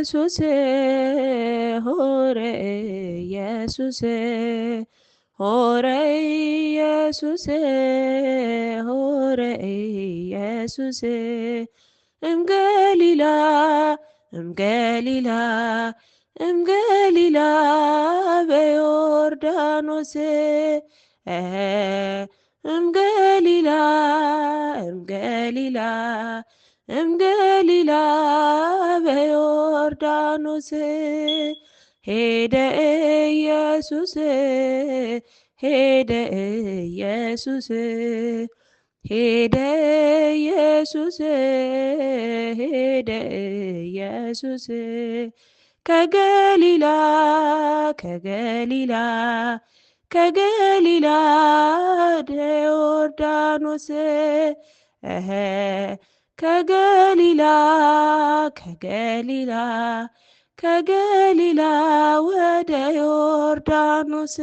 ኢየሱስ ሆረ ኢየሱስ ሆረ ኢየሱስ ሆረ ኢየሱስ እምገሊላ እምገሊላ እምገሊላ በዮርዳኖስ እምገሊላ እምገሊላ እምገሊላ በዮርዳኖስ ሄደ ኢየሱስ ሄደ ኢየሱስ ሄደ ኢየሱስ ሄደ ኢየሱስ ከገሊላ ከገሊላ ከገሊላ ዮርዳኖስ ከገሊላ ከገሊላ ከገሊላ ወደ ዮርዳኖስ